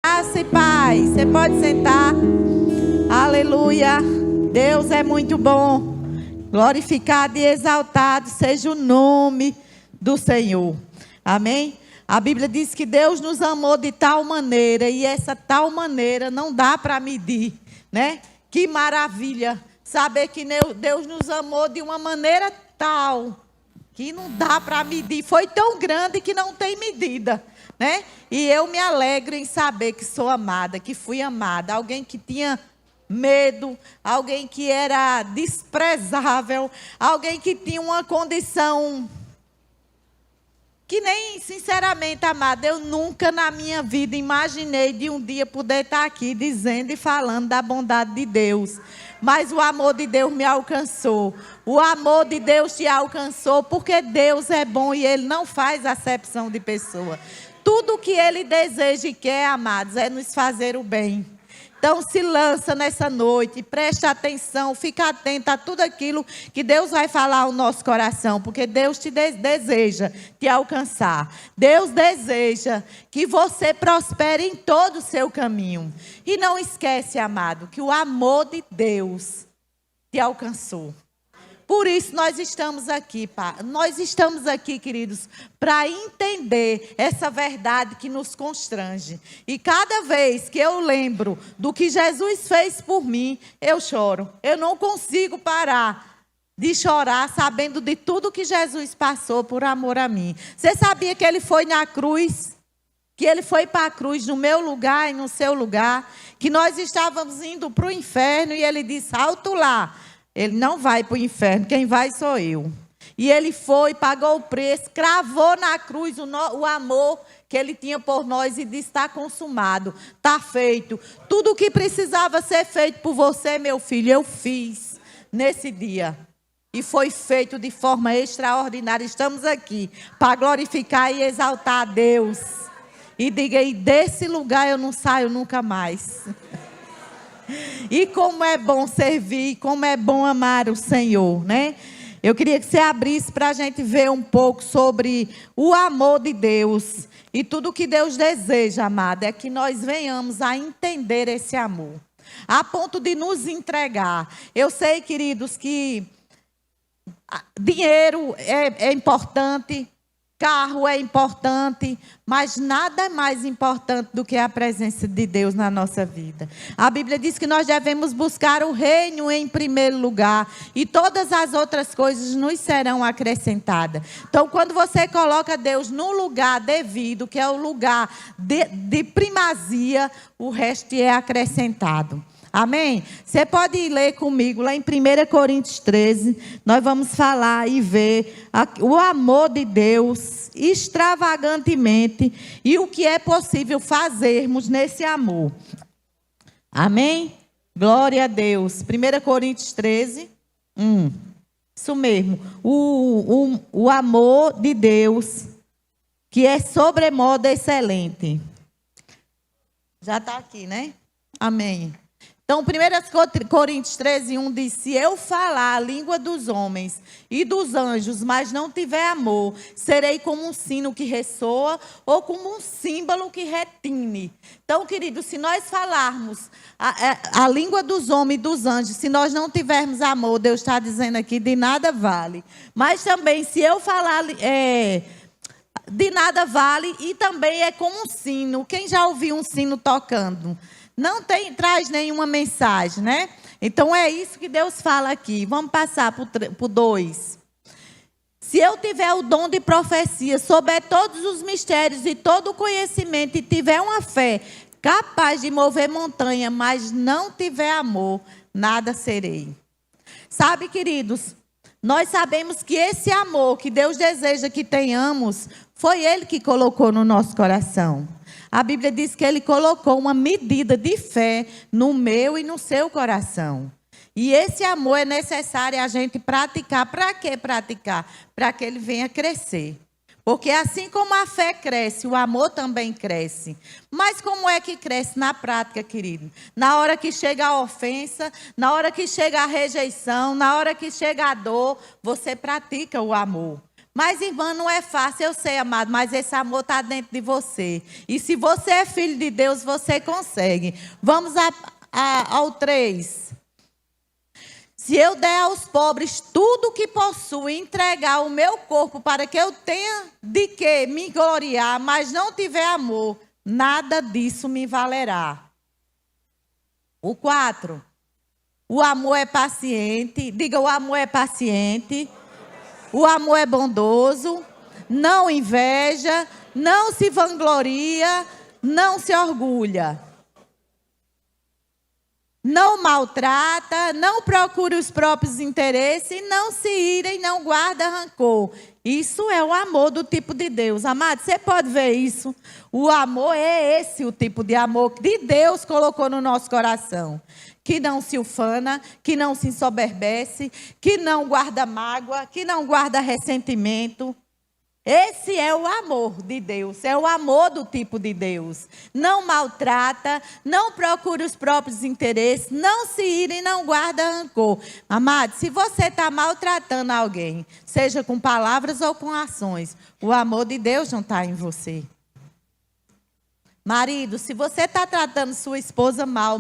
Graça e paz. Você pode sentar. Aleluia. Deus é muito bom. Glorificado e exaltado seja o nome do Senhor. Amém? A Bíblia diz que Deus nos amou de tal maneira, e essa tal maneira não dá para medir, né? Que maravilha saber que Deus nos amou de uma maneira tal que não dá para medir. Foi tão grande que não tem medida, né? E eu me alegro em saber que sou amada, que fui amada. Alguém que tinha medo, alguém que era desprezável, alguém que tinha uma condição que nem, sinceramente, amada, eu nunca na minha vida imaginei de um dia poder estar aqui dizendo e falando da bondade de Deus. Mas o amor de Deus me alcançou. O amor de Deus te alcançou, porque Deus é bom e Ele não faz acepção de pessoa. Tudo que Ele deseja e quer, amados, é nos fazer o bem. Então se lança nessa noite, preste atenção, fica atento a tudo aquilo que Deus vai falar ao nosso coração, porque Deus te deseja te alcançar. Deus deseja que você prospere em todo o seu caminho. E não esquece, amado, que o amor de Deus te alcançou. Por isso nós estamos aqui, Pai. Nós estamos aqui, queridos, para entender essa verdade que nos constrange. E cada vez que eu lembro do que Jesus fez por mim, eu choro. Eu não consigo parar de chorar sabendo de tudo que Jesus passou por amor a mim. Você sabia que Ele foi na cruz? Que Ele foi para a cruz no meu lugar e no seu lugar? Que nós estávamos indo para o inferno e Ele disse, alto lá. Ele não vai para o inferno, quem vai sou eu. E Ele foi, pagou o preço, cravou na cruz o amor que Ele tinha por nós e disse, está consumado, está feito. Tudo o que precisava ser feito por você, meu filho, eu fiz nesse dia. E foi feito de forma extraordinária. Estamos aqui para glorificar e exaltar a Deus. E diga aí, desse lugar eu não saio nunca mais. E como é bom servir, como é bom amar o Senhor, né? Eu queria que você abrisse para a gente ver um pouco sobre o amor de Deus. E tudo que Deus deseja, amada, é que nós venhamos a entender esse amor. A ponto de nos entregar. Eu sei, queridos, que dinheiro é importante. Carro é importante, mas nada é mais importante do que a presença de Deus na nossa vida. A Bíblia diz que nós devemos buscar o reino em primeiro lugar e todas as outras coisas nos serão acrescentadas. Então, quando você coloca Deus no lugar devido, que é o lugar de primazia, o resto é acrescentado. Amém? Você pode ler comigo lá em 1 Coríntios 13. Nós vamos falar e ver o amor de Deus extravagantemente e o que é possível fazermos nesse amor. Amém? Glória a Deus. 1 Coríntios 13. Isso mesmo. O amor de Deus, que é sobremodo excelente. Já está aqui, né? Amém. Então, 1 Coríntios 13, 1 diz, se eu falar a língua dos homens e dos anjos, mas não tiver amor, serei como um sino que ressoa ou como um símbolo que retine. Então, queridos, se nós falarmos a língua dos homens e dos anjos, se nós não tivermos amor, Deus está dizendo aqui, de nada vale. Mas também, se eu falar... de nada vale e também é como um sino. Quem já ouviu um sino tocando? Não traz nenhuma mensagem, né? Então é isso que Deus fala aqui. Vamos passar para o 2. Se eu tiver o dom de profecia, souber todos os mistérios e todo o conhecimento e tiver uma fé capaz de mover montanha, mas não tiver amor, nada serei. Sabe, queridos, nós sabemos que esse amor que Deus deseja que tenhamos, foi Ele que colocou no nosso coração. A Bíblia diz que Ele colocou uma medida de fé no meu e no seu coração. E esse amor é necessário a gente praticar. Para que praticar? Para que ele venha crescer. Porque assim como a fé cresce, o amor também cresce. Mas como é que cresce na prática, querido? Na hora que chega a ofensa, na hora que chega a rejeição, na hora que chega a dor, você pratica o amor. Mas, irmã, não é fácil, eu sei, amado, mas esse amor está dentro de você. E se você é filho de Deus, você consegue. Vamos ao 3. Se eu der aos pobres tudo o que possuo e entregar o meu corpo para que eu tenha de que me gloriar, mas não tiver amor, nada disso me valerá. O 4. O amor é paciente. Diga, o amor é paciente. O amor é bondoso. Não inveja. Não se vangloria. Não se orgulha. Não maltrata. Não procura os próprios interesses. Não se ira e não guarda rancor. Isso é o amor do tipo de Deus. Amado, você pode ver isso. O amor é esse o tipo de amor que Deus colocou no nosso coração. Que não se ufana, que não se ensoberbece, que não guarda mágoa, que não guarda ressentimento. Esse é o amor de Deus, é o amor do tipo de Deus. Não maltrata, não procura os próprios interesses, não se ira e não guarda rancor. Amado, se você está maltratando alguém, seja com palavras ou com ações, o amor de Deus não está em você. Marido, se você está tratando sua esposa mal,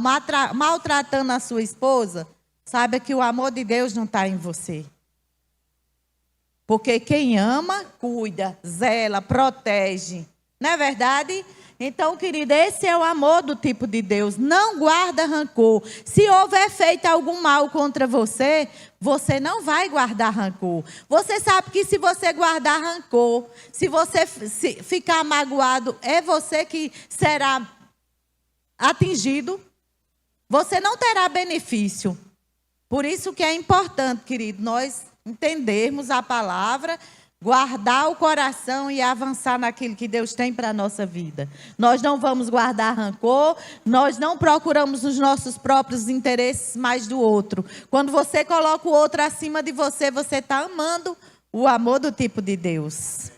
maltratando a sua esposa, saiba que o amor de Deus não está em você. Porque quem ama, cuida, zela, protege. Não é verdade? Então, querida, esse é o amor do tipo de Deus. Não guarda rancor. Se houver feito algum mal contra você, você não vai guardar rancor. Você sabe que se você guardar rancor, se você ficar magoado, é você que será atingido. Você não terá benefício. Por isso que é importante, querido, nós entendermos a palavra, guardar o coração e avançar naquilo que Deus tem para a nossa vida. Nós não vamos guardar rancor, nós não procuramos os nossos próprios interesses mais do outro. Quando você coloca o outro acima de você, você está amando o amor do tipo de Deus.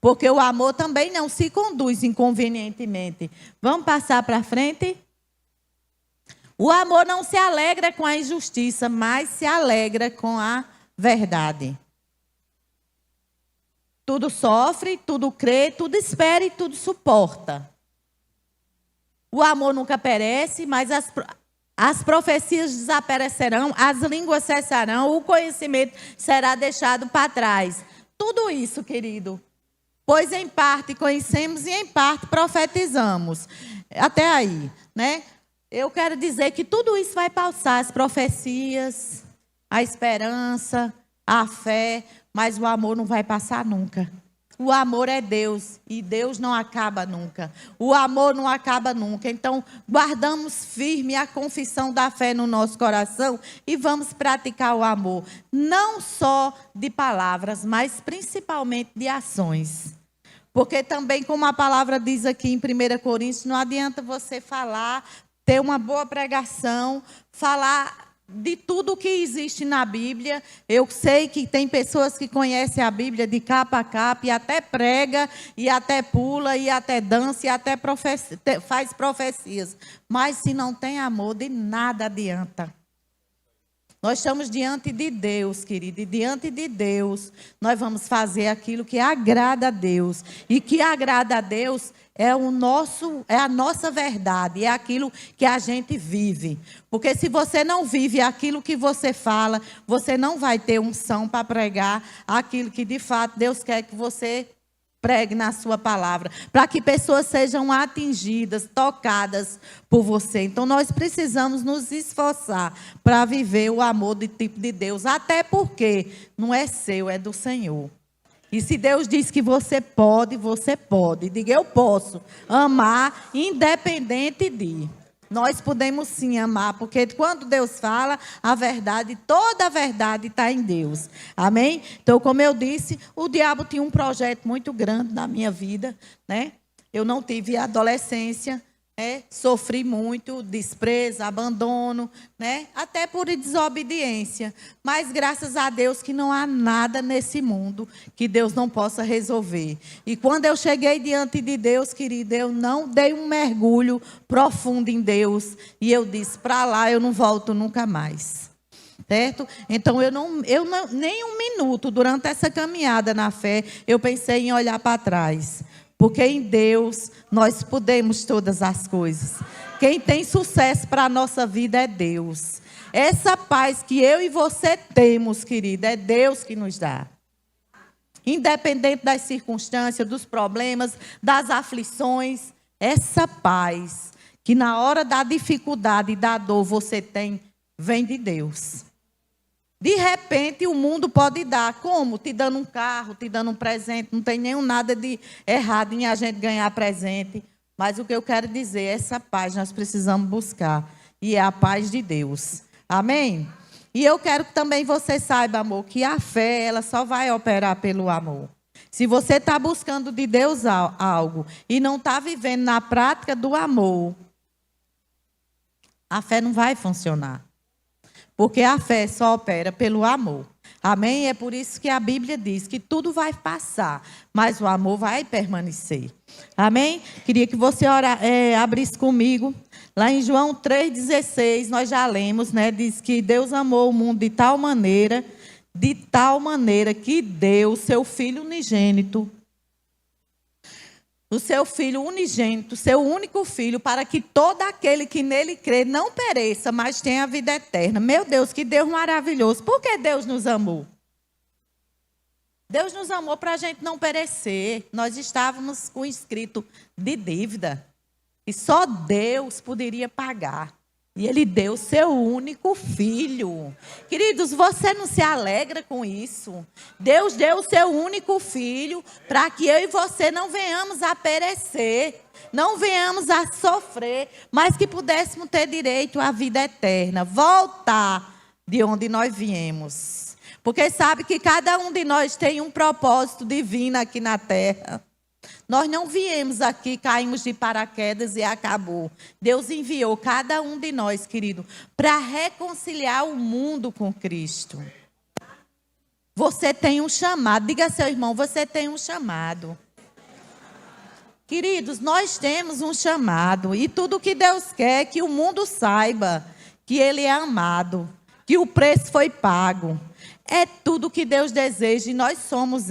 Porque o amor também não se conduz inconvenientemente. Vamos passar para frente? O amor não se alegra com a injustiça, mas se alegra com a verdade. Tudo sofre, tudo crê, tudo espera e tudo suporta. O amor nunca perece, mas as profecias desaparecerão, as línguas cessarão, o conhecimento será deixado para trás. Tudo isso, querido, pois em parte conhecemos e em parte profetizamos. Até aí, né? Eu quero dizer que tudo isso vai passar, as profecias, a esperança, a fé, mas o amor não vai passar nunca. O amor é Deus e Deus não acaba nunca. O amor não acaba nunca. Então, guardamos firme a confissão da fé no nosso coração e vamos praticar o amor. Não só de palavras, mas principalmente de ações. Porque também, como a palavra diz aqui em 1 Coríntios, não adianta você falar, ter uma boa pregação, falar de tudo que existe na Bíblia. Eu sei que tem pessoas que conhecem a Bíblia de capa a capa, e até prega, e até pula, e até dança, e até faz profecias. Mas se não tem amor, de nada adianta. Nós estamos diante de Deus, querido, e diante de Deus nós vamos fazer aquilo que agrada a Deus. E que agrada a Deus é a nossa verdade, é aquilo que a gente vive. Porque se você não vive aquilo que você fala, você não vai ter unção para pregar aquilo que de fato Deus quer que você pregue na sua palavra, para que pessoas sejam atingidas, tocadas por você. Então, nós precisamos nos esforçar para viver o amor do tipo de Deus, até porque não é seu, é do Senhor. E se Deus diz que você pode, você pode. Diga, eu posso amar independente de. Nós podemos sim amar, porque quando Deus fala, a verdade, toda a verdade está em Deus. Amém? Então, como eu disse, o diabo tinha um projeto muito grande na minha vida, né? Eu não tive adolescência, né? Sofri muito, desprezo, abandono, né? Até por desobediência. Mas graças a Deus que não há nada nesse mundo que Deus não possa resolver. E quando eu cheguei diante de Deus, querido, eu não dei um mergulho profundo em Deus. E eu disse, para lá eu não volto nunca mais. certo? Então, nem um minuto durante essa caminhada na fé, eu pensei em olhar para trás. Porque em Deus nós podemos todas as coisas. Quem tem sucesso para a nossa vida é Deus. Essa paz que eu e você temos, querida, é Deus que nos dá. Independente das circunstâncias, dos problemas, das aflições, essa paz que na hora da dificuldade e da dor você tem, vem de Deus. De repente o mundo pode dar, como? Te dando um carro, te dando um presente, não tem nenhum nada de errado em a gente ganhar presente. Mas o que eu quero dizer, essa paz nós precisamos buscar, e é a paz de Deus. Amém? E eu quero que também você saiba, amor, que a fé, ela só vai operar pelo amor. Se você está buscando de Deus algo e não está vivendo na prática do amor, a fé não vai funcionar. Porque a fé só opera pelo amor. Amém? É por isso que a Bíblia diz que tudo vai passar, mas o amor vai permanecer. Amém? Queria que você abrisse comigo. Lá em João 3,16, nós já lemos, né? Diz que Deus amou o mundo de tal maneira que deu o seu Filho unigênito, seu único filho, para que todo aquele que nele crê não pereça, mas tenha a vida eterna. Meu Deus, que Deus maravilhoso. Por que Deus nos amou? Deus nos amou para a gente não perecer. Nós estávamos com escrito de dívida. E só Deus poderia pagar. E Ele deu seu único filho. Queridos, você não se alegra com isso? Deus deu o seu único filho para que eu e você não venhamos a perecer, não venhamos a sofrer, mas que pudéssemos ter direito à vida eterna, voltar de onde nós viemos. Porque sabe que cada um de nós tem um propósito divino aqui na terra. Nós não viemos aqui, caímos de paraquedas e acabou. Deus enviou cada um de nós, querido, para reconciliar o mundo com Cristo. Você tem um chamado. Diga a seu irmão, você tem um chamado. Queridos, nós temos um chamado. E tudo que Deus quer é que o mundo saiba que Ele é amado, que o preço foi pago. É tudo que Deus deseja e nós somos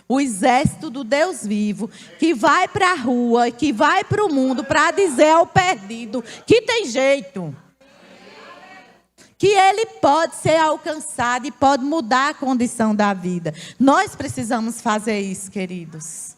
o exército do Deus vivo, que vai para a rua, que vai para o mundo para dizer ao perdido que tem jeito. Que ele pode ser alcançado e pode mudar a condição da vida. Nós precisamos fazer isso, queridos.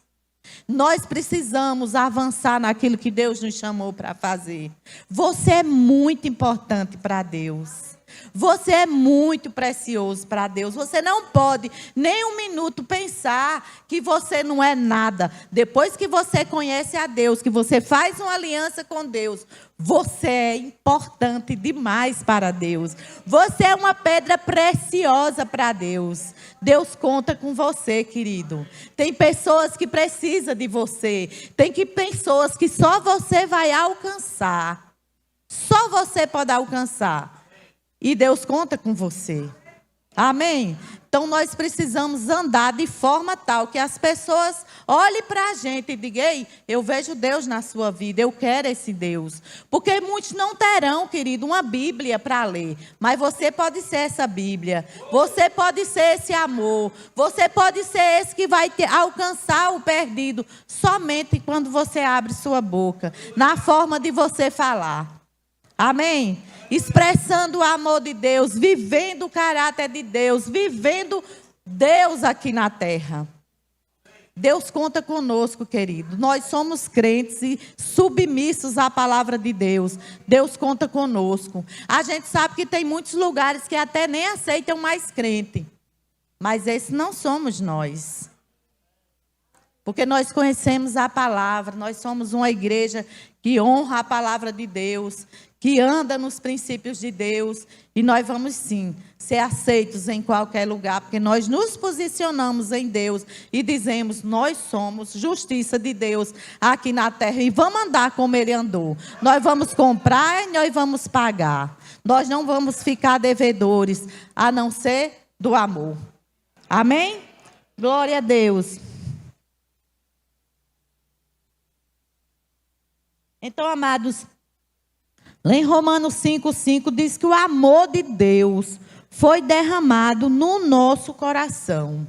Nós precisamos avançar naquilo que Deus nos chamou para fazer. Você é muito importante para Deus. Você é muito precioso para Deus. Você não pode nem um minuto pensar que você não é nada. Depois que você conhece a Deus, que você faz uma aliança com Deus, você é importante demais para Deus. Você é uma pedra preciosa para Deus. Deus conta com você, querido. Tem pessoas que precisam de você. Tem pessoas que só você vai alcançar. Só você pode alcançar. E Deus conta com você. Amém? Então nós precisamos andar de forma tal que as pessoas olhem para a gente e digam: ei, eu vejo Deus na sua vida, eu quero esse Deus. Porque muitos não terão, querido, uma Bíblia para ler. Mas você pode ser essa Bíblia. Você pode ser esse amor. Você pode ser esse que vai alcançar o perdido. Somente quando você abre sua boca. Na forma de você falar. Amém? Expressando o amor de Deus, vivendo o caráter de Deus, vivendo Deus aqui na terra. Deus conta conosco, querido. Nós somos crentes e submissos à palavra de Deus. Deus conta conosco. A gente sabe que tem muitos lugares que até nem aceitam mais crente. Mas esse não somos nós. Porque nós conhecemos a palavra, nós somos uma igreja que honra a palavra de Deus, que anda nos princípios de Deus, e nós vamos sim ser aceitos em qualquer lugar, porque nós nos posicionamos em Deus e dizemos: nós somos justiça de Deus aqui na terra e vamos andar como Ele andou. Nós vamos comprar e nós vamos pagar. Nós não vamos ficar devedores, a não ser do amor. Amém? Glória a Deus. Então, amados, Lá em Romanos 5,5 diz que o amor de Deus foi derramado no nosso coração.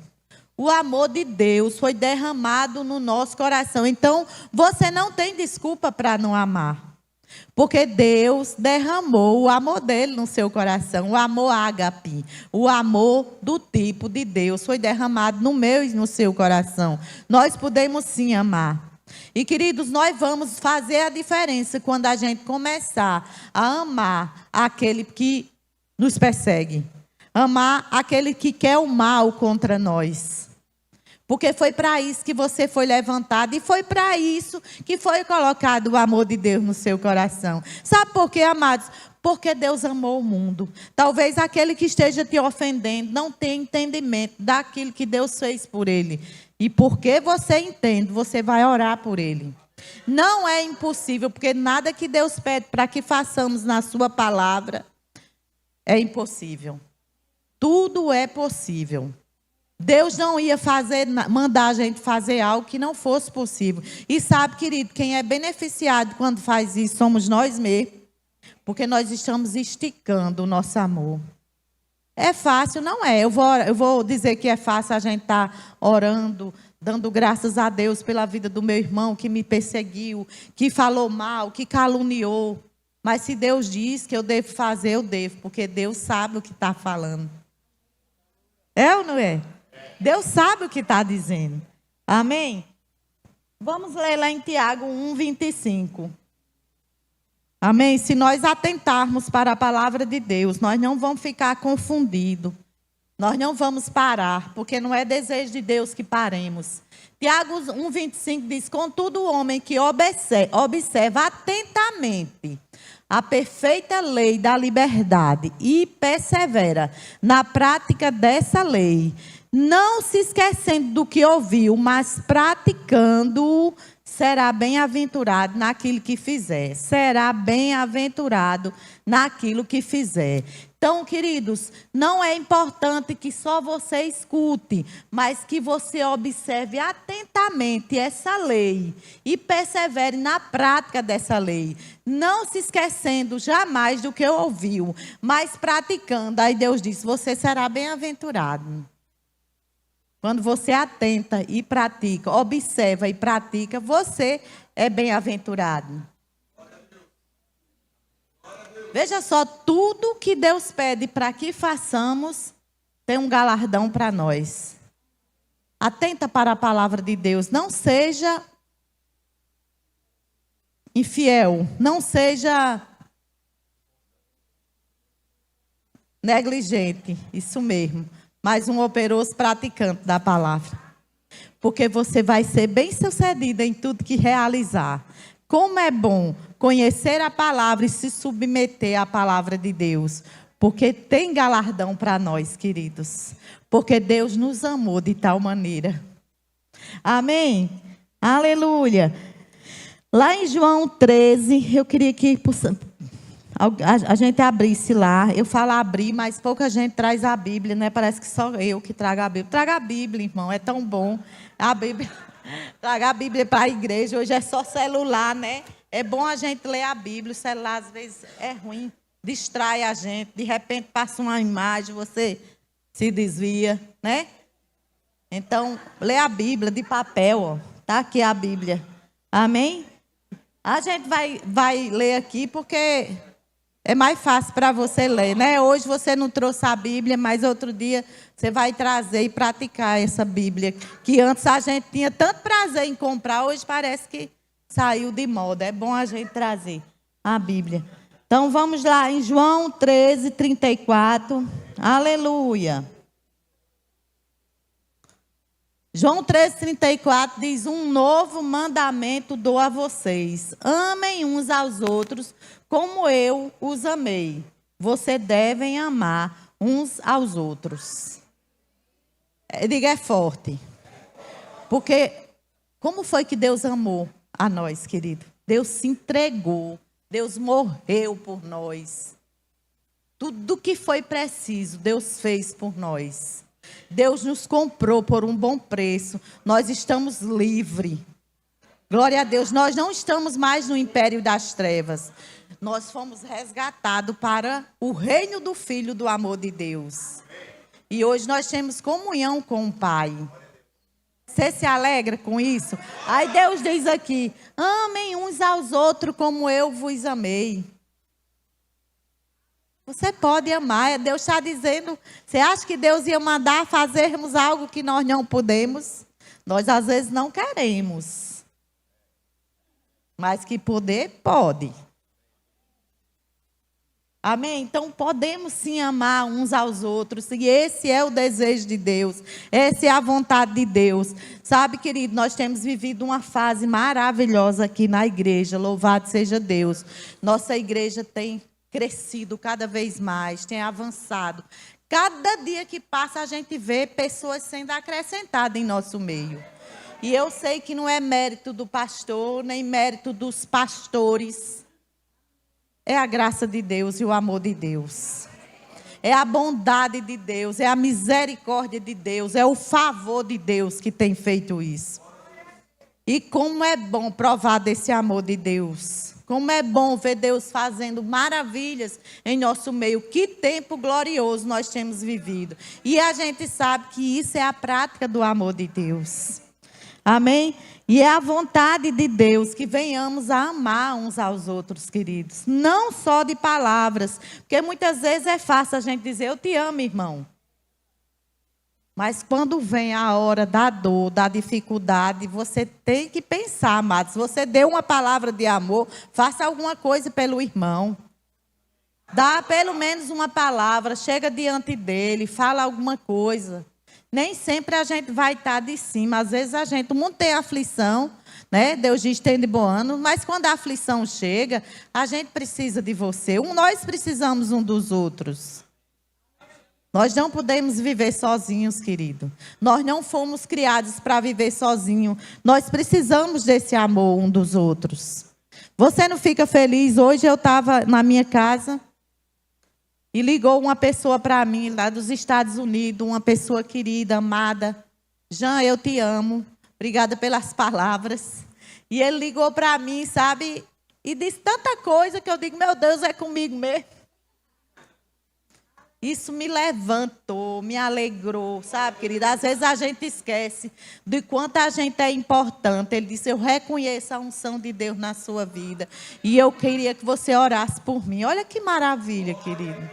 O amor de Deus foi derramado no nosso coração. Então, você não tem desculpa para não amar. Porque Deus derramou o amor dele no seu coração. O amor ágape. O amor do tipo de Deus foi derramado no meu e no seu coração. Nós podemos sim amar. E queridos, nós vamos fazer a diferença quando a gente começar a amar aquele que nos persegue. Amar aquele que quer o mal contra nós. Porque foi para isso que você foi levantado e foi para isso que foi colocado o amor de Deus no seu coração. Sabe por quê, amados? Porque Deus amou o mundo. Talvez aquele que esteja te ofendendo não tenha entendimento daquilo que Deus fez por ele. E porque você entende, você vai orar por ele. Não é impossível, porque nada que Deus pede para que façamos na sua palavra é impossível. Tudo é possível. Deus não ia mandar a gente fazer algo que não fosse possível. E sabe, querido, quem é beneficiado quando faz isso somos nós mesmos. Porque nós estamos esticando o nosso amor. É fácil? Não é. Eu vou dizer que é fácil a gente estar orando, dando graças a Deus pela vida do meu irmão que me perseguiu, que falou mal, que caluniou. Mas se Deus diz que eu devo fazer, eu devo. Porque Deus sabe o que está falando. É ou não é? Deus sabe o que está dizendo. Amém? Vamos ler lá em Tiago 1:25. Amém? Se nós atentarmos para a palavra de Deus, nós não vamos ficar confundidos. Nós não vamos parar, porque não é desejo de Deus que paremos. Tiago 1:25 diz: contudo, o homem que observa atentamente a perfeita lei da liberdade e persevera na prática dessa lei, não se esquecendo do que ouviu, mas praticando, será bem-aventurado naquilo que fizer. Será bem-aventurado naquilo que fizer. Então, queridos, não é importante que só você escute, mas que você observe atentamente essa lei e persevere na prática dessa lei. Não se esquecendo jamais do que ouviu, mas praticando. Aí Deus diz: você será bem-aventurado. Quando você atenta e pratica, observa e pratica, você é bem-aventurado. Veja só, tudo que Deus pede para que façamos, tem um galardão para nós. Atenta para a palavra de Deus. Não seja infiel, não seja negligente, isso mesmo. Mas um operoso praticante da palavra. Porque você vai ser bem-sucedido em tudo que realizar. Como é bom conhecer a palavra e se submeter à palavra de Deus. Porque tem galardão para nós, queridos. Porque Deus nos amou de tal maneira. Amém? Aleluia. Lá em João 13, eu queria que a gente abrisse lá. Eu falo abrir, mas pouca gente traz a Bíblia, né? Parece que só eu que trago a Bíblia. Traga a Bíblia, irmão, é tão bom. A Bíblia, traga a Bíblia para a igreja. Hoje é só celular, né? É bom a gente ler a Bíblia. O celular às vezes é ruim, distrai a gente. De repente passa uma imagem, você se desvia, né? Então, lê a Bíblia de papel, ó. Tá aqui a Bíblia. Amém? A gente vai ler aqui porque é mais fácil para você ler, né? Hoje você não trouxe a Bíblia, mas outro dia você vai trazer e praticar essa Bíblia. Que antes a gente tinha tanto prazer em comprar, hoje parece que saiu de moda. É bom a gente trazer a Bíblia. Então vamos lá em João 13, 34. Aleluia. João 13:34 diz: um novo mandamento dou a vocês. Amem uns aos outros como eu os amei. Vocês devem amar uns aos outros. Diga, é forte. Porque como foi que Deus amou a nós, querido? Deus se entregou. Deus morreu por nós. Tudo que foi preciso, Deus fez por nós. Deus nos comprou por um bom preço. Nós estamos livres. Glória a Deus. Nós não estamos mais no império das trevas. Nós fomos resgatados para o reino do Filho do amor de Deus. E hoje nós temos comunhão com o Pai. Você se alegra com isso? Aí Deus diz aqui: amem uns aos outros como eu vos amei. Você pode amar. Deus está dizendo. Você acha que Deus ia mandar fazermos algo que nós não podemos? Nós às vezes não queremos. Mas que poder, pode. Amém? Então podemos sim amar uns aos outros. E esse é o desejo de Deus. Essa é a vontade de Deus. Sabe, querido, nós temos vivido uma fase maravilhosa aqui na igreja. Louvado seja Deus. Nossa igreja tem crescido cada vez mais, tem avançado. Cada dia que passa a gente vê pessoas sendo acrescentadas em nosso meio. E eu sei que não é mérito do pastor, nem mérito dos pastores. É a graça de Deus e o amor de Deus. É a bondade de Deus, é a misericórdia de Deus, é o favor de Deus que tem feito isso. E como é bom provar desse amor de Deus. Como é bom ver Deus fazendo maravilhas em nosso meio. Que tempo glorioso nós temos vivido. E a gente sabe que isso é a prática do amor de Deus. Amém? E é a vontade de Deus que venhamos a amar uns aos outros, queridos. Não só de palavras. Porque muitas vezes é fácil a gente dizer: eu te amo, irmão. Mas quando vem a hora da dor, da dificuldade, você tem que pensar, amados. Se você deu uma palavra de amor, faça alguma coisa pelo irmão. Dá pelo menos uma palavra, chega diante dele, fala alguma coisa. Nem sempre a gente vai estar de cima. Às vezes o mundo tem aflição, né? Deus diz: tende bom ano. Mas quando a aflição chega, a gente precisa de você. Nós precisamos um dos outros. Nós não podemos viver sozinhos, querido. Nós não fomos criados para viver sozinhos. Nós precisamos desse amor um dos outros. Você não fica feliz? Hoje eu estava na minha casa e ligou uma pessoa para mim lá dos Estados Unidos, uma pessoa querida, amada. Jean, eu te amo. Obrigada pelas palavras. E ele ligou para mim, sabe? E disse tanta coisa que eu digo: meu Deus, é comigo mesmo. Isso me levantou, me alegrou, sabe, querida? Às vezes a gente esquece de quanto a gente é importante. Ele disse: eu reconheço a unção de Deus na sua vida. E eu queria que você orasse por mim. Olha que maravilha, querido.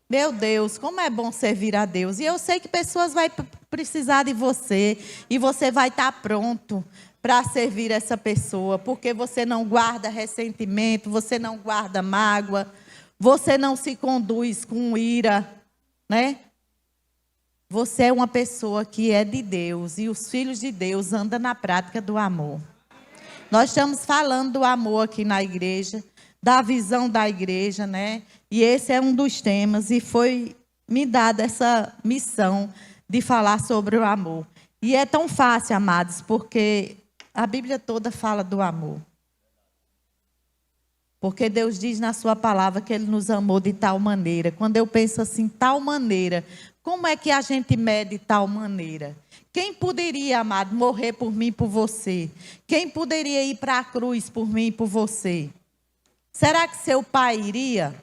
Meu Deus, como é bom servir a Deus. E eu sei que pessoas vão precisar de você. E você vai estar pronto para servir essa pessoa. Porque você não guarda ressentimento, você não guarda mágoa. Você não se conduz com ira, né? Você é uma pessoa que é de Deus. E os filhos de Deus andam na prática do amor. Nós estamos falando do amor aqui na igreja, da visão da igreja, né? E esse é um dos temas. E foi me dada essa missão de falar sobre o amor. E é tão fácil, amados, porque a Bíblia toda fala do amor. Porque Deus diz na sua palavra que Ele nos amou de tal maneira. Quando eu penso assim, tal maneira, como é que a gente mede tal maneira? Quem poderia, amado, morrer por mim e por você? Quem poderia ir para a cruz por mim e por você? Será que seu pai iria?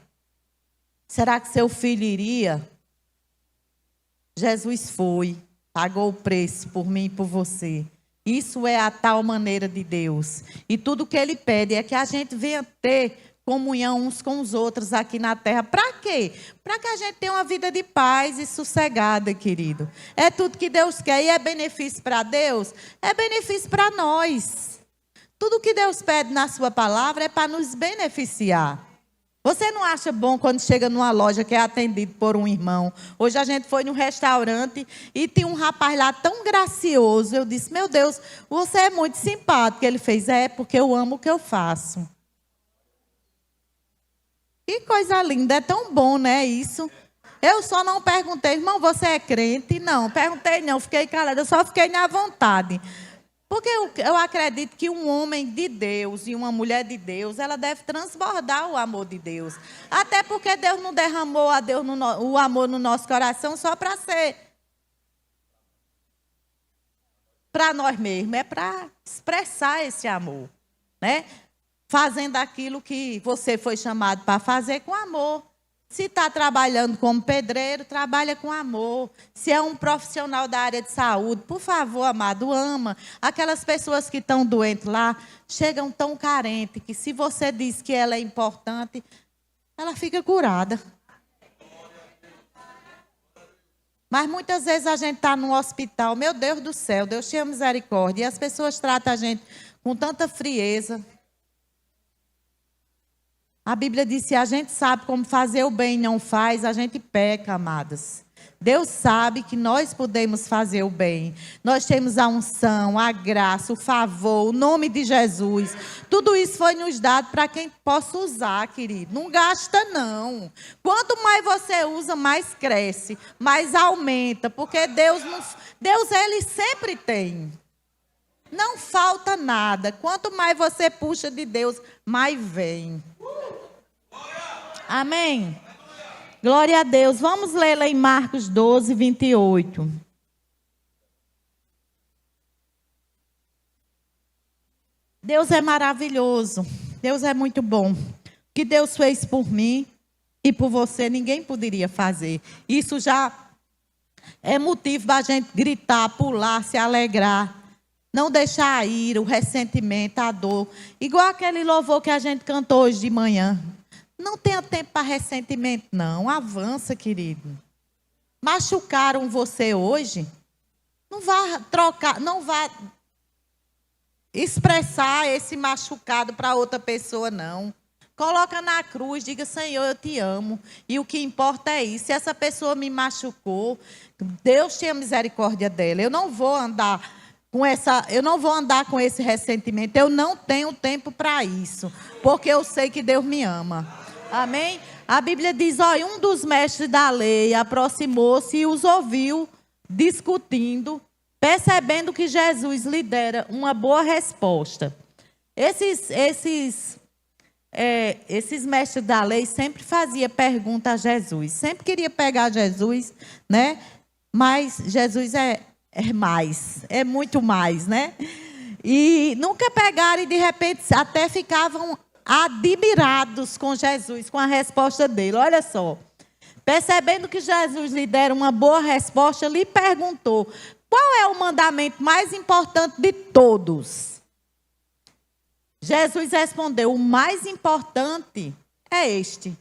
Será que seu filho iria? Jesus foi, pagou o preço por mim e por você. Isso é a tal maneira de Deus. E tudo que Ele pede é que a gente venha ter comunhão uns com os outros aqui na terra. Para quê? Para que a gente tenha uma vida de paz e sossegada, querido. É tudo que Deus quer. E é benefício para Deus? É benefício para nós. Tudo que Deus pede na sua palavra é para nos beneficiar. Você não acha bom quando chega numa loja que é atendido por um irmão? Hoje a gente foi num restaurante e tinha um rapaz lá tão gracioso. Eu disse: meu Deus, você é muito simpático. Ele fez: é, porque eu amo o que eu faço. Que coisa linda, é tão bom, né, isso? Eu só não perguntei: irmão, você é crente? Não, perguntei não, fiquei calada, eu só fiquei na vontade. Porque eu acredito que um homem de Deus e uma mulher de Deus, ela deve transbordar o amor de Deus. Até porque Deus não derramou o amor no nosso coração só para ser para nós mesmos. É para expressar esse amor, né? fazendo aquilo que você foi chamado para fazer com amor. Se está trabalhando como pedreiro, trabalha com amor. Se é um profissional da área de saúde, por favor, amado, ama. Aquelas pessoas que estão doentes lá, chegam tão carentes, que se você diz que ela é importante, ela fica curada. Mas muitas vezes a gente está no hospital, meu Deus do céu, Deus tenha misericórdia. E as pessoas tratam a gente com tanta frieza. A Bíblia diz que se a gente sabe como fazer o bem e não faz, a gente peca, amadas. Deus sabe que nós podemos fazer o bem. Nós temos a unção, a graça, o favor, o nome de Jesus. Tudo isso foi nos dado para quem possa usar, querido. Não gasta, não. Quanto mais você usa, mais cresce, mais aumenta. Porque Deus, Ele sempre tem. Não falta nada. Quanto mais você puxa de Deus, mais vem. Amém? Glória a Deus. Vamos ler lá em Marcos 12, 28. Deus é maravilhoso. Deus é muito bom. O que Deus fez por mim e por você, ninguém poderia fazer. Isso já é motivo da gente gritar, pular, se alegrar. Não deixar a ira, o ressentimento, a dor. Igual aquele louvor que a gente cantou hoje de manhã. Não tenha tempo para ressentimento, não. Avança, querido. Machucaram você hoje? Não vá trocar, não vá expressar esse machucado para outra pessoa, não. Coloca na cruz, diga, Senhor, eu te amo. E o que importa é isso. Se essa pessoa me machucou, Deus tenha misericórdia dela. Eu não vou andar com esse ressentimento. Eu não tenho tempo para isso. Porque eu sei que Deus me ama. Amém? A Bíblia diz, olha, um dos mestres da lei aproximou-se e os ouviu discutindo, percebendo que Jesus lhe dera uma boa resposta. Esses mestres da lei sempre faziam pergunta a Jesus. Sempre queria pegar Jesus, né? Mas Jesus é mais, é muito mais, né? E nunca pegaram e de repente até ficavam admirados com Jesus, com a resposta dele. Olha só. Percebendo que Jesus lhe dera uma boa resposta, lhe perguntou: qual é o mandamento mais importante de todos? Jesus respondeu: o mais importante é este: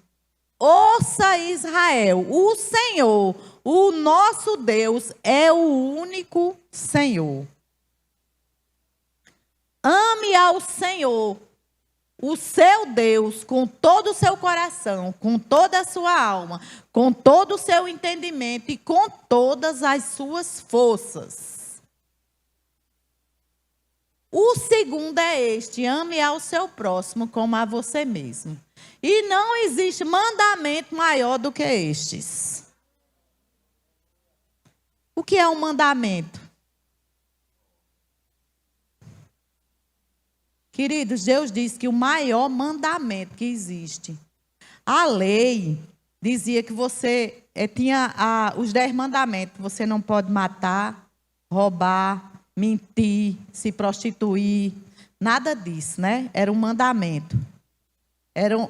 ouça, Israel, o Senhor, o nosso Deus, é o único Senhor. Ame ao Senhor, o seu Deus, com todo o seu coração, com toda a sua alma, com todo o seu entendimento e com todas as suas forças. O segundo é este: ame ao seu próximo como a você mesmo. E não existe mandamento maior do que estes. O que é um mandamento? Queridos, Deus diz que o maior mandamento que existe. A lei dizia que você tinha os 10 mandamentos. Você não pode matar, roubar, mentir, se prostituir. Nada disso, né? Era um mandamento. Eram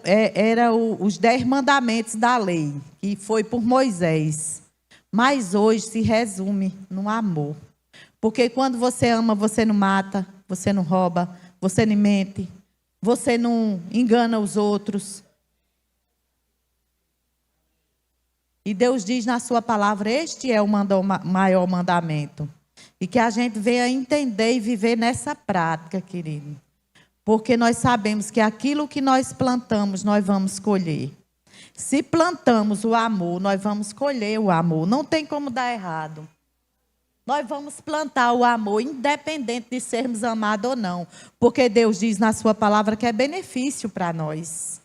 os 10 mandamentos da lei, que foi por Moisés. Mas hoje se resume no amor. Porque quando você ama, você não mata, você não rouba, você não mente, você não engana os outros. E Deus diz na sua palavra: este é o maior mandamento. E que a gente venha entender e viver nessa prática, querido. Porque nós sabemos que aquilo que nós plantamos, nós vamos colher. Se plantamos o amor, nós vamos colher o amor. Não tem como dar errado. Nós vamos plantar o amor, independente de sermos amados ou não. Porque Deus diz na sua palavra que é benefício para nós.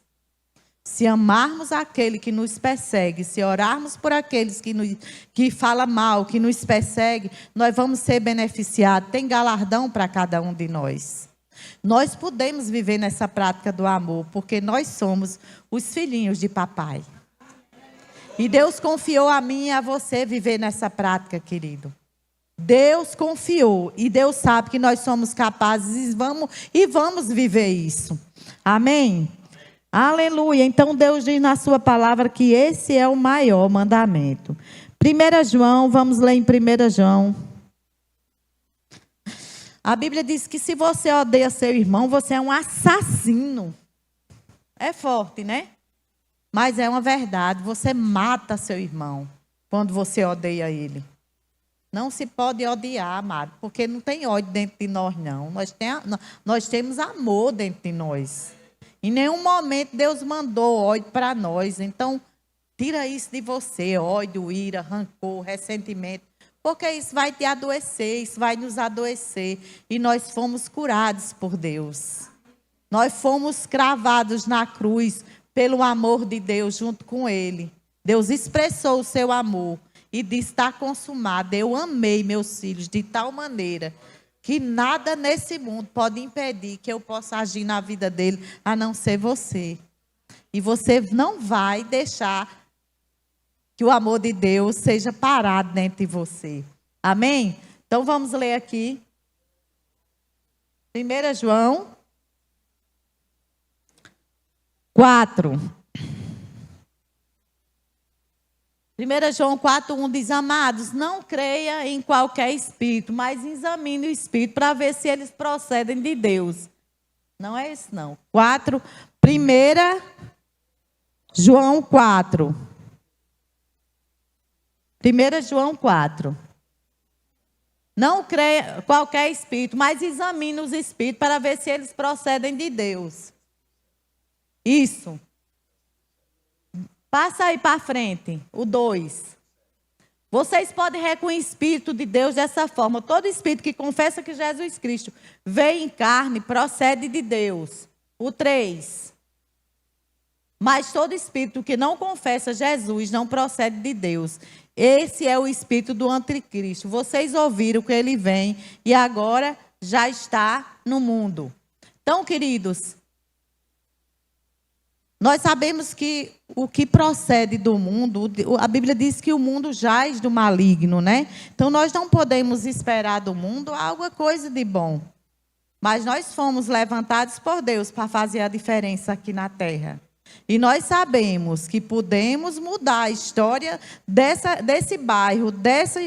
Se amarmos aquele que nos persegue, se orarmos por aqueles que falam mal, que nos perseguem, nós vamos ser beneficiados. Tem galardão para cada um de nós. Nós podemos viver nessa prática do amor, porque nós somos os filhinhos de papai. E Deus confiou a mim e a você viver nessa prática, querido. Deus confiou e Deus sabe que nós somos capazes e vamos viver isso. Amém? Aleluia. Então Deus diz na sua palavra que esse é o maior mandamento. 1 João, vamos ler em 1 João. A Bíblia diz que se você odeia seu irmão, você é um assassino. É forte, né? Mas é uma verdade. Você mata seu irmão quando você odeia ele. Não se pode odiar, amado, porque não tem ódio dentro de nós, não. Nós temos amor dentro de nós. Em nenhum momento Deus mandou ódio para nós. Então, tira isso de você, ódio, ira, rancor, ressentimento. Porque isso vai te adoecer, isso vai nos adoecer. E nós fomos curados por Deus. Nós fomos cravados na cruz pelo amor de Deus junto com Ele. Deus expressou o seu amor e disse: está consumado. Eu amei meus filhos de tal maneira que nada nesse mundo pode impedir que eu possa agir na vida dele, a não ser você. E você não vai deixar que o amor de Deus seja parado dentro de você. Amém? Então vamos ler aqui. 1 João 4. 1 João 4:1 diz: amados, não creia em qualquer espírito, mas examine o espírito para ver se eles procedem de Deus. Não é isso, não. 4, 1 João 4. 1 João 4. Não creia qualquer espírito, mas examine os espíritos para ver se eles procedem de Deus. Isso. Passa aí para frente, o 2. Vocês podem reconhecer o Espírito de Deus dessa forma. Todo espírito que confessa que Jesus Cristo veio em carne procede de Deus. O 3. Mas todo espírito que não confessa Jesus não procede de Deus. Esse é o espírito do anticristo. Vocês ouviram que ele vem e agora já está no mundo. Então, queridos, nós sabemos que o que procede do mundo, a Bíblia diz que o mundo jaz do maligno, né? Então, nós não podemos esperar do mundo alguma coisa de bom. Mas nós fomos levantados por Deus para fazer a diferença aqui na terra. E nós sabemos que podemos mudar a história desse bairro, dessa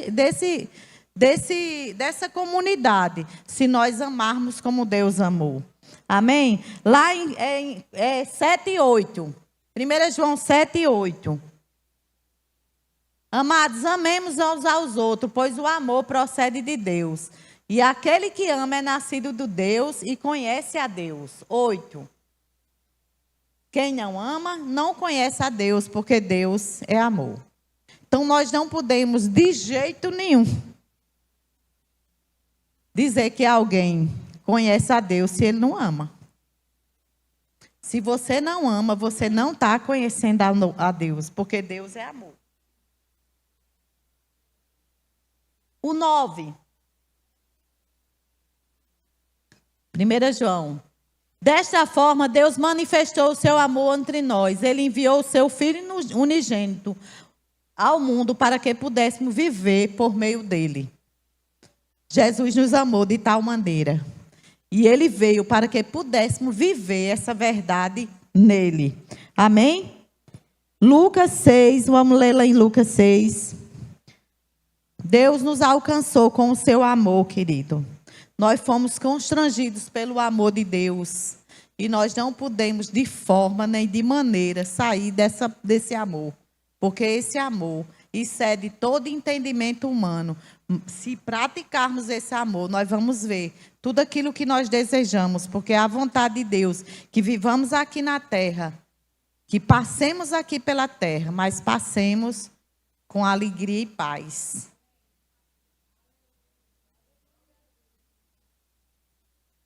comunidade, se nós amarmos como Deus amou. Amém? Lá em 7 e 8. 1 João 7 e 8. Amados, amemos uns aos outros, pois o amor procede de Deus. E aquele que ama é nascido de Deus e conhece a Deus. 8. Quem não ama, não conhece a Deus, porque Deus é amor. Então, nós não podemos, de jeito nenhum, dizer que alguém conhece a Deus se ele não ama. Se você não ama, você não está conhecendo a Deus, porque Deus é amor. O 9. 1 João. Desta forma, Deus manifestou o seu amor entre nós. Ele enviou o seu Filho unigênito ao mundo para que pudéssemos viver por meio dele. Jesus nos amou de tal maneira. E ele veio para que pudéssemos viver essa verdade nele. Amém? Lucas 6, vamos ler lá em Lucas 6. Deus nos alcançou com o seu amor, querido. Nós fomos constrangidos pelo amor de Deus. E nós não podemos, de forma nem de maneira, sair desse amor. Porque esse amor excede todo entendimento humano. Se praticarmos esse amor, nós vamos ver tudo aquilo que nós desejamos. Porque é a vontade de Deus que vivamos aqui na terra. Que passemos aqui pela terra, mas passemos com alegria e paz.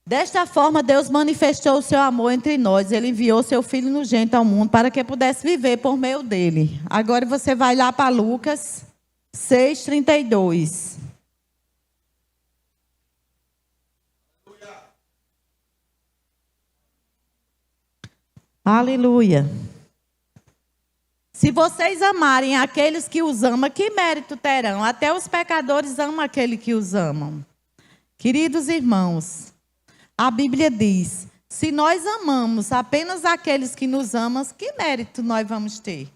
Desta forma, Deus manifestou o seu amor entre nós. Ele enviou seu Filho unigênito ao mundo para que pudesse viver por meio dele. Agora você vai lá para Lucas 6:32. Aleluia. Se vocês amarem aqueles que os amam, que mérito terão? Até os pecadores amam aquele que os amam. Queridos irmãos, a Bíblia diz: Se nós amamos apenas aqueles que nos amam, que mérito nós vamos ter?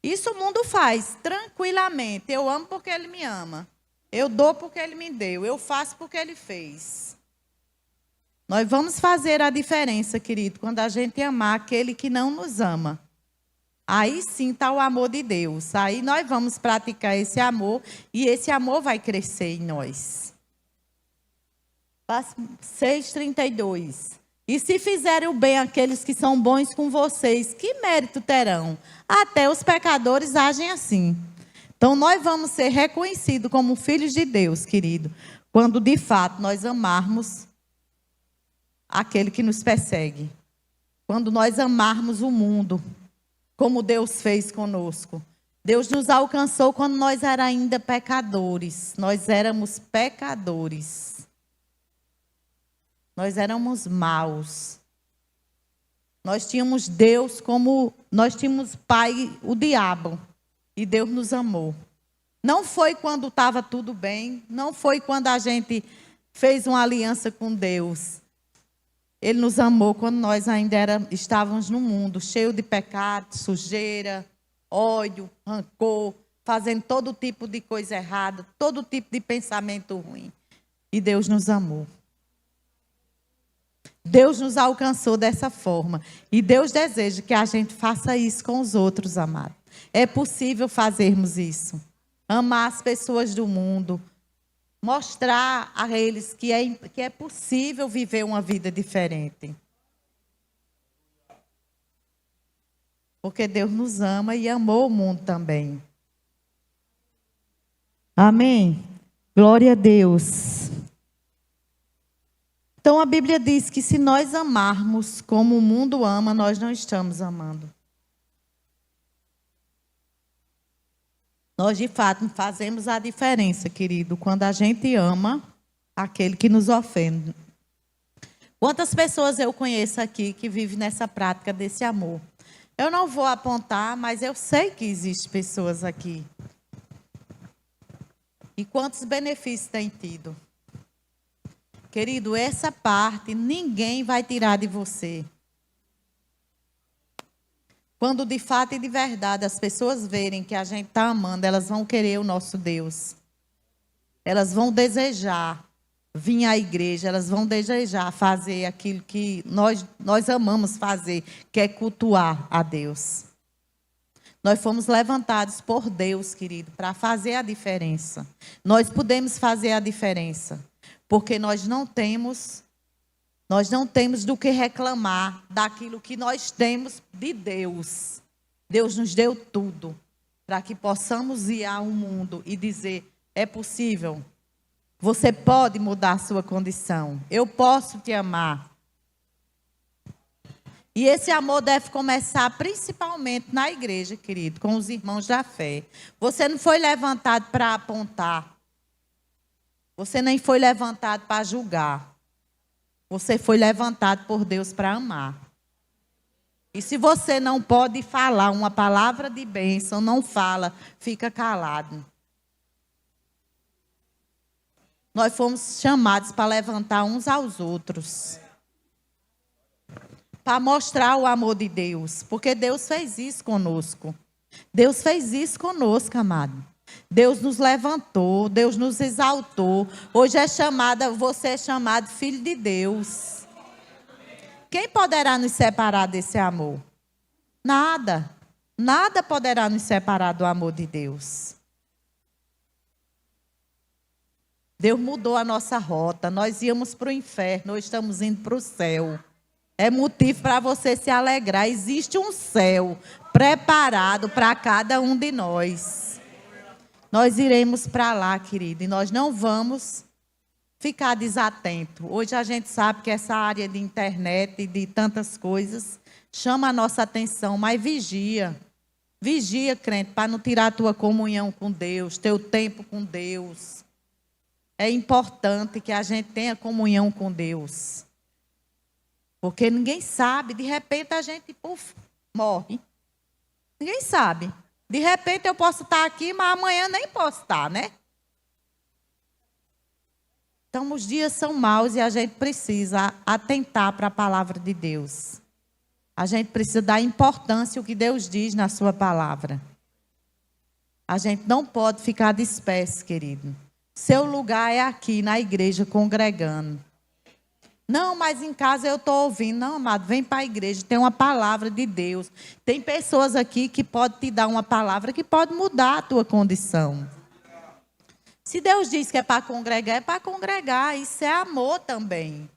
Isso o mundo faz tranquilamente. Eu amo porque ele me ama. Eu dou porque ele me deu. Eu faço porque ele fez. Nós vamos fazer a diferença, querido, quando a gente amar aquele que não nos ama. Aí sim está o amor de Deus. Aí nós vamos praticar esse amor e esse amor vai crescer em nós. 6,32. E se fizerem o bem àqueles que são bons com vocês, que mérito terão? Até os pecadores agem assim. Então nós vamos ser reconhecidos como filhos de Deus, querido, quando de fato nós amarmos aquele que nos persegue. Quando nós amarmos o mundo, como Deus fez conosco. Deus nos alcançou quando nós éramos ainda pecadores. Nós éramos pecadores. Nós éramos maus. Nós tínhamos Deus como... Nós tínhamos pai, o diabo. E Deus nos amou. Não foi quando estava tudo bem. Não foi quando a gente fez uma aliança com Deus. Ele nos amou quando nós ainda estávamos no mundo, cheio de pecado, sujeira, ódio, rancor, fazendo todo tipo de coisa errada, todo tipo de pensamento ruim. E Deus nos amou. Deus nos alcançou dessa forma. E Deus deseja que a gente faça isso com os outros, amados. É possível fazermos isso. Amar as pessoas do mundo. Mostrar a eles que é possível viver uma vida diferente. Porque Deus nos ama e amou o mundo também. Amém? Glória a Deus. Então a Bíblia diz que se nós amarmos como o mundo ama, nós não estamos amando. Nós, de fato, fazemos a diferença, querido, quando a gente ama aquele que nos ofende. Quantas pessoas eu conheço aqui que vivem nessa prática desse amor? Eu não vou apontar, mas eu sei que existem pessoas aqui. E quantos benefícios tem tido? Querido, essa parte ninguém vai tirar de você. Quando de fato e de verdade as pessoas verem que a gente está amando, elas vão querer o nosso Deus. Elas vão desejar vir à igreja, elas vão desejar fazer aquilo que nós amamos fazer, que é cultuar a Deus. Nós fomos levantados por Deus, querido, para fazer a diferença. Nós podemos fazer a diferença, porque nós não temos do que reclamar daquilo que nós temos de Deus. Deus nos deu tudo para que possamos ir ao mundo e dizer, é possível. Você pode mudar a sua condição. Eu posso te amar. E esse amor deve começar principalmente na igreja, querido, com os irmãos da fé. Você não foi levantado para apontar. Você nem foi levantado para julgar. Você foi levantado por Deus para amar. E se você não pode falar uma palavra de bênção, não fala, fica calado. Nós fomos chamados para levantar uns aos outros. Para mostrar o amor de Deus. Porque Deus fez isso conosco. Deus fez isso conosco, amado. Deus nos levantou, Deus nos exaltou. Hoje você é chamado filho de Deus. Quem poderá nos separar desse amor? Nada. Nada poderá nos separar do amor de Deus. Deus mudou a nossa rota. Nós íamos para o inferno, hoje estamos indo para o céu. É motivo para você se alegrar. Existe um céu preparado para cada um de nós. Nós iremos para lá, querido, e nós não vamos ficar desatentos. Hoje a gente sabe que essa área de internet e de tantas coisas chama a nossa atenção, mas vigia. Vigia, crente, para não tirar a tua comunhão com Deus, teu tempo com Deus. É importante que a gente tenha comunhão com Deus. Porque ninguém sabe, de repente a gente morre. Ninguém sabe. De repente eu posso estar aqui, mas amanhã nem posso estar, né? Então, os dias são maus e a gente precisa atentar para a palavra de Deus. A gente precisa dar importância ao que Deus diz na sua palavra. A gente não pode ficar disperso, querido. Seu lugar é aqui, na igreja, congregando. Não, mas em casa eu estou ouvindo. Não, amado, vem para a igreja, tem uma palavra de Deus. Tem pessoas aqui que podem te dar uma palavra que pode mudar a tua condição. Se Deus diz que é para congregar, é para congregar. Isso é amor também.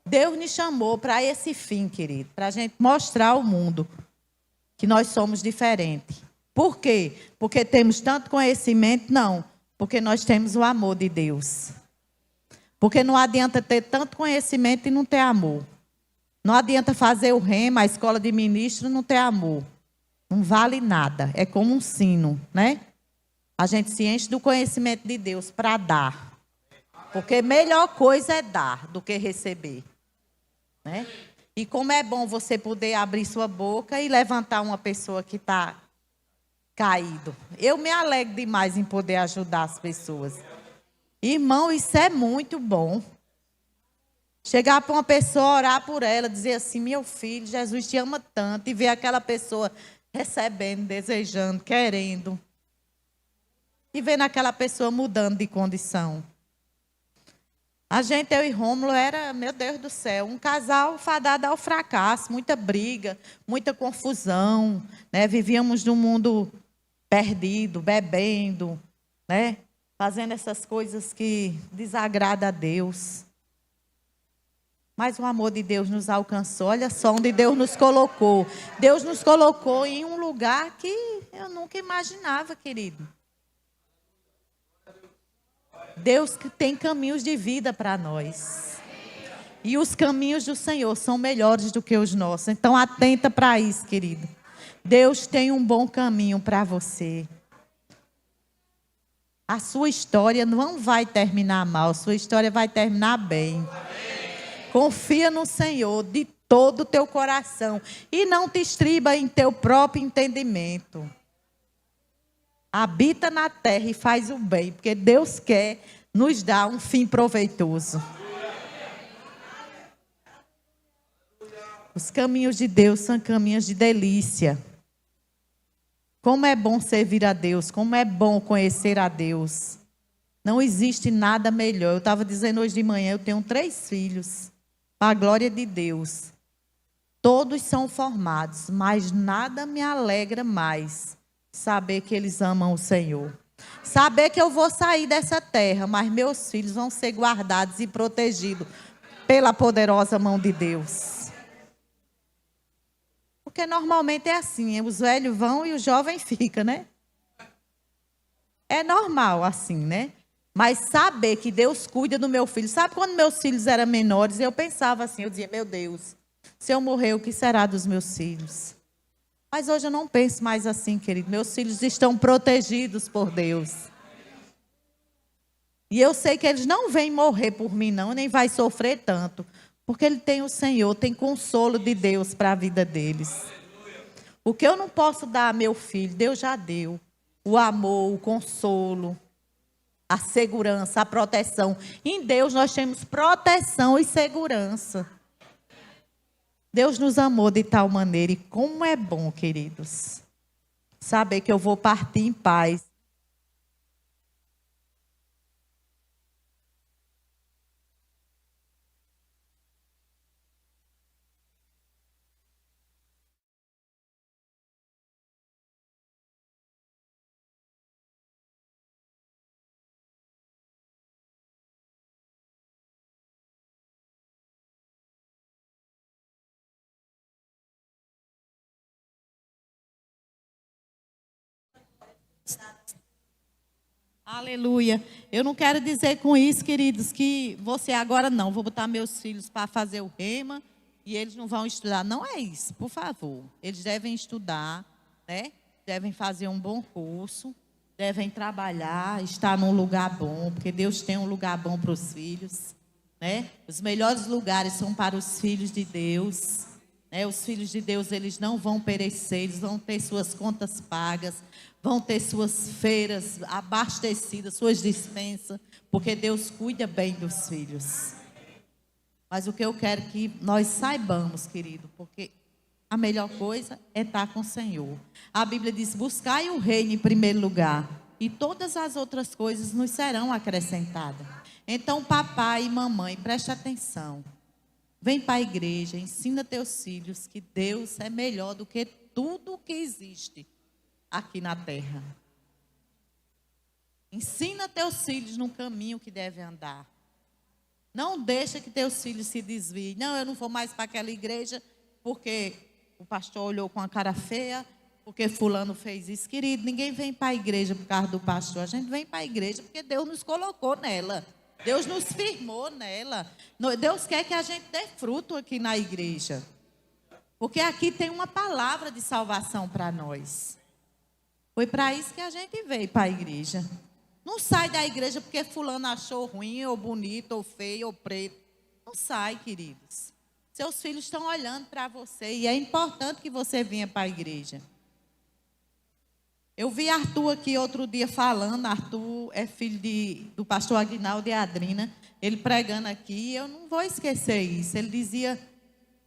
Deus nos chamou para esse fim, querido. Para a gente mostrar ao mundo que nós somos diferentes. Por quê? Porque temos tanto conhecimento? Não. Porque nós temos o amor de Deus. Porque não adianta ter tanto conhecimento e não ter amor. Não adianta fazer o rema, a escola de ministro, não ter amor. Não vale nada. É como um sino, né? A gente se enche do conhecimento de Deus para dar. Porque a melhor coisa é dar do que receber. Né? E como é bom você poder abrir sua boca e levantar uma pessoa que está caído. Eu me alegro demais em poder ajudar as pessoas. Irmão, isso é muito bom. Chegar para uma pessoa, orar por ela, dizer assim, meu filho, Jesus te ama tanto, e ver aquela pessoa recebendo, desejando, querendo. E vendo aquela pessoa mudando de condição. A gente, eu e Rômulo, era, meu Deus do céu, um casal fadado ao fracasso, muita briga, muita confusão, né? Vivíamos num mundo perdido, bebendo, né? Fazendo essas coisas que desagradam a Deus. Mas o amor de Deus nos alcançou. Olha só onde Deus nos colocou. Deus nos colocou em um lugar que eu nunca imaginava, querido. Deus que tem caminhos de vida para nós. E os caminhos do Senhor são melhores do que os nossos. Então, atenta para isso, querido. Deus tem um bom caminho para você. A sua história não vai terminar mal. A sua história vai terminar bem. Confia no Senhor de todo o teu coração. E não te estriba em teu próprio entendimento. Habita na terra e faz o bem, porque Deus quer nos dar um fim proveitoso. Os caminhos de Deus são caminhos de delícia. Como é bom servir a Deus, como é bom conhecer a Deus. Não existe nada melhor. Eu estava dizendo hoje de manhã, eu tenho 3 filhos, para a glória de Deus. Todos são formados, mas nada me alegra mais. Saber que eles amam o Senhor. Saber que eu vou sair dessa terra, mas meus filhos vão ser guardados e protegidos pela poderosa mão de Deus. Porque normalmente é assim, os velhos vão e o jovem fica, né? É normal assim, né? Mas saber que Deus cuida do meu filho. Sabe quando meus filhos eram menores, eu pensava assim, eu dizia, meu Deus, se eu morrer, o que será dos meus filhos? Mas hoje eu não penso mais assim, querido. Meus filhos estão protegidos por Deus. E eu sei que eles não vêm morrer por mim, não, nem vai sofrer tanto. Porque ele tem o Senhor, tem consolo de Deus para a vida deles. O que eu não posso dar a meu filho, Deus já deu. O amor, o consolo, a segurança, a proteção. Em Deus nós temos proteção e segurança. Deus nos amou de tal maneira, e como é bom, queridos, saber que eu vou partir em paz. Aleluia. Eu não quero dizer com isso, queridos, que você agora não, vou botar meus filhos para fazer o rema e eles não vão estudar. Não é isso, por favor. Eles devem estudar, né? Devem fazer um bom curso, devem trabalhar, estar num lugar bom, porque Deus tem um lugar bom para os filhos, né? Os melhores lugares são para os filhos de Deus, Os filhos de Deus, eles não vão perecer, eles vão ter suas contas pagas, vão ter suas feiras abastecidas, suas dispensas, porque Deus cuida bem dos filhos. Mas o que eu quero que nós saibamos, querido, porque a melhor coisa é estar com o Senhor. A Bíblia diz: buscai o reino em primeiro lugar, e todas as outras coisas nos serão acrescentadas. Então, papai e mamãe, preste atenção. Vem para a igreja, ensina teus filhos que Deus é melhor do que tudo o que existe aqui na terra. Ensina teus filhos no caminho que devem andar. Não deixa que teus filhos se desviem. Não, eu não vou mais para aquela igreja porque o pastor olhou com a cara feia, porque fulano fez isso. Querido, ninguém vem para a igreja por causa do pastor. A gente vem para a igreja porque Deus nos colocou nela. Deus nos firmou nela. Deus quer que a gente dê fruto aqui na igreja. Porque aqui tem uma palavra de salvação para nós. Foi para isso que a gente veio para a igreja. Não sai da igreja porque fulano achou ruim, ou bonito, ou feio, ou preto. Não sai, queridos. Seus filhos estão olhando para você e é importante que você venha para a igreja. Eu vi Arthur aqui outro dia falando. Arthur é filho do pastor Aguinaldo e Adrina. Ele pregando aqui, e eu não vou esquecer isso. Ele dizia,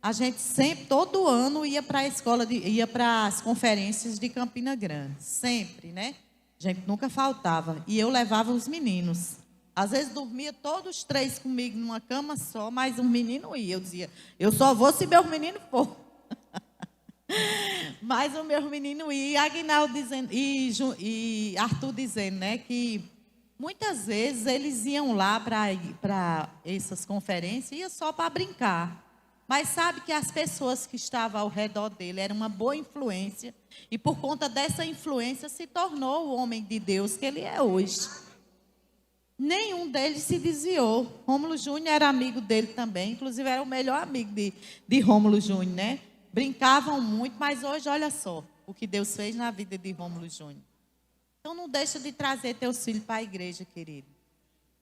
a gente sempre, todo ano, ia para a escola, ia para as conferências de Campina Grande. Sempre, né? A gente nunca faltava. E eu levava os meninos. Às vezes dormia todos três comigo numa cama só, mas um menino ia. Eu dizia, eu só vou se meu menino for. Mas o meu menino ia, e Aguinaldo dizendo, e Arthur dizendo, né, que muitas vezes eles iam lá para essas conferências, ia só para brincar. Mas sabe que as pessoas que estavam ao redor dele eram uma boa influência, e por conta dessa influência se tornou o homem de Deus que ele é hoje. Nenhum deles se desviou. Rômulo Júnior era amigo dele também, inclusive era o melhor amigo de Rômulo Júnior, né? Brincavam muito, mas hoje, olha só, o que Deus fez na vida de Rômulo Júnior. Então, não deixa de trazer teus filhos para a igreja, querido.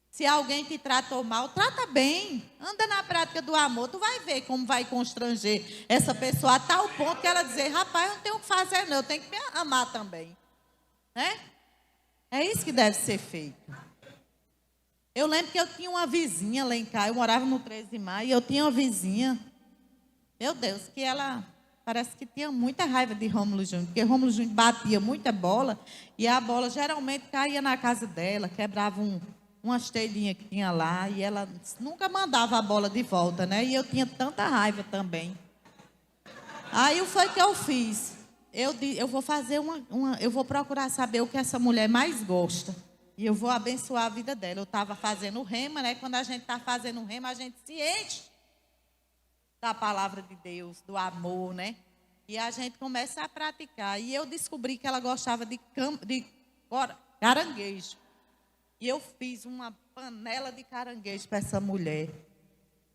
Se alguém te tratou mal, trata bem. Anda na prática do amor, tu vai ver como vai constranger essa pessoa a tal ponto que ela dizer, rapaz, eu não tenho o que fazer não, eu tenho que me amar também. Né? É isso que deve ser feito. Eu lembro que eu tinha uma vizinha lá em casa, eu morava no 13 de Maio, e eu tinha uma vizinha... Meu Deus, que ela parece que tinha muita raiva de Rômulo Júnior, porque Rômulo Júnior batia muita bola, e a bola geralmente caía na casa dela, quebrava umas telhinhas que tinha lá, e ela nunca mandava a bola de volta, né? E eu tinha tanta raiva também. Aí foi que eu fiz. Eu vou fazer eu vou procurar saber o que essa mulher mais gosta, e eu vou abençoar a vida dela. Eu estava fazendo rema, né? Quando a gente está fazendo rema, a gente se enche da palavra de Deus, do amor, né? E a gente começa a praticar. E eu descobri que ela gostava de caranguejo. E eu fiz uma panela de caranguejo para essa mulher.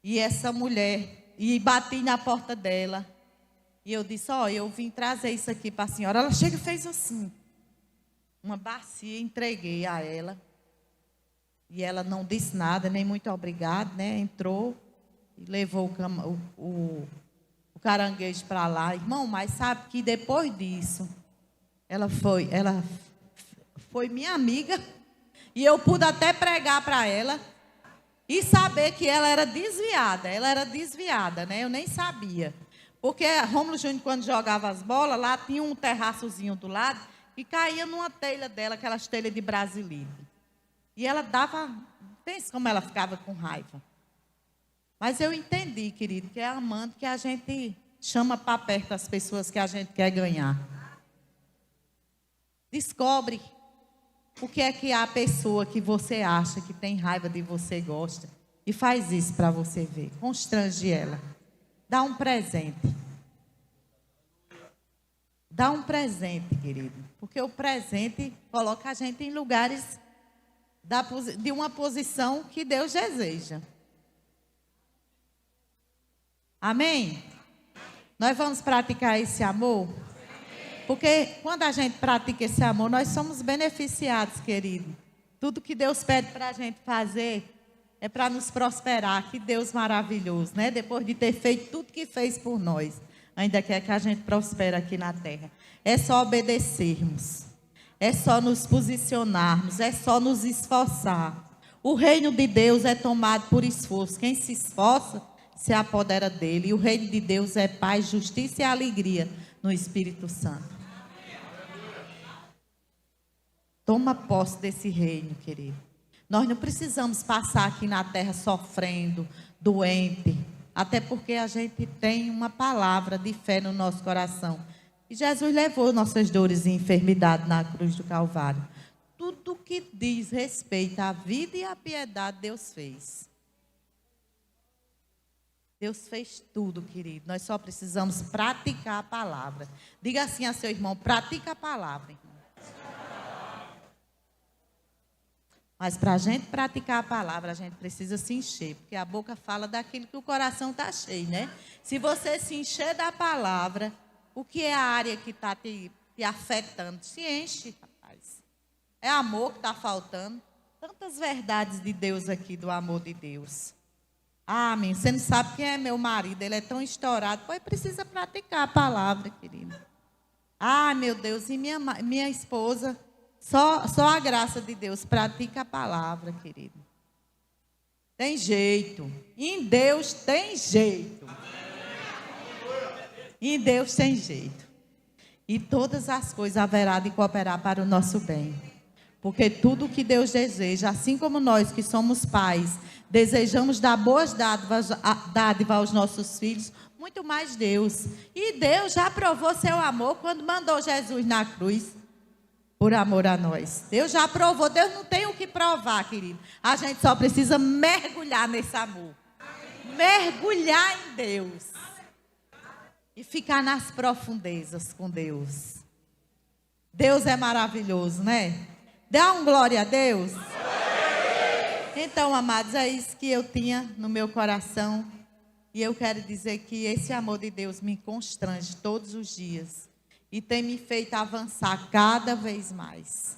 E bati na porta dela. E eu disse, eu vim trazer isso aqui para a senhora. Ela chega e fez assim. Uma bacia, entreguei a ela. E ela não disse nada, nem muito obrigado, né? Entrou. E levou o caranguejo para lá. Irmão, mas sabe que depois disso, ela foi minha amiga. E eu pude até pregar para ela. E saber que ela era desviada. Ela era desviada, né? Eu nem sabia. Porque Rômulo Júnior, quando jogava as bolas, lá tinha um terraçozinho do lado. E caía numa telha dela, aquelas telhas de brasilite. E ela dava... Pensa como ela ficava com raiva. Mas eu entendi, querido, que é amando que a gente chama para perto as pessoas que a gente quer ganhar. Descobre o que é que a pessoa que você acha que tem raiva de você gosta. E faz isso para você ver. Constrange ela. Dá um presente. Dá um presente, querido. Porque o presente coloca a gente em lugares de uma posição que Deus deseja. Amém? Nós vamos praticar esse amor? Porque quando a gente pratica esse amor, nós somos beneficiados, querido. Tudo que Deus pede para a gente fazer é para nos prosperar. Que Deus maravilhoso, né? Depois de ter feito tudo que fez por nós. ainda quer que a gente prospere aqui na terra. É só obedecermos. É só nos posicionarmos. É só nos esforçar. O reino de Deus é tomado por esforço. Quem se esforça, se apodera dele. E o reino de Deus é paz, justiça e alegria no Espírito Santo. Toma posse desse reino, querido. Nós não precisamos passar aqui na terra sofrendo, doente. Até porque a gente tem uma palavra de fé no nosso coração. E Jesus levou nossas dores e enfermidades na cruz do Calvário. Tudo que diz respeito à vida e à piedade, Deus fez. Deus fez tudo, querido. Nós só precisamos praticar a palavra. Diga assim a seu irmão, pratica a palavra, irmão. Mas para a gente praticar a palavra, a gente precisa se encher. Porque a boca fala daquilo que o coração está cheio, né? Se você se encher da palavra, o que é a área que está te afetando? Se enche, rapaz. É amor que está faltando. Tantas verdades de Deus aqui, do amor de Deus. Ah, menino, você não sabe quem é meu marido, ele é tão estourado. Pois precisa praticar a palavra, querido. Ah, meu Deus, e minha esposa, só a graça de Deus, pratica a palavra, querido. Tem jeito. Em Deus tem jeito. Em Deus tem jeito. E todas as coisas haverá de cooperar para o nosso bem. Porque tudo que Deus deseja, assim como nós que somos pais, desejamos dar boas dádivas aos nossos filhos, muito mais Deus. E Deus já provou seu amor quando mandou Jesus na cruz, por amor a nós. Deus já provou, Deus não tem o que provar, querido. A gente só precisa mergulhar nesse amor. Mergulhar em Deus. E ficar nas profundezas com Deus. Deus é maravilhoso, né? Dá um glória a Deus. Então, amados, é isso que eu tinha no meu coração. E eu quero dizer que esse amor de Deus me constrange todos os dias. E tem me feito avançar cada vez mais.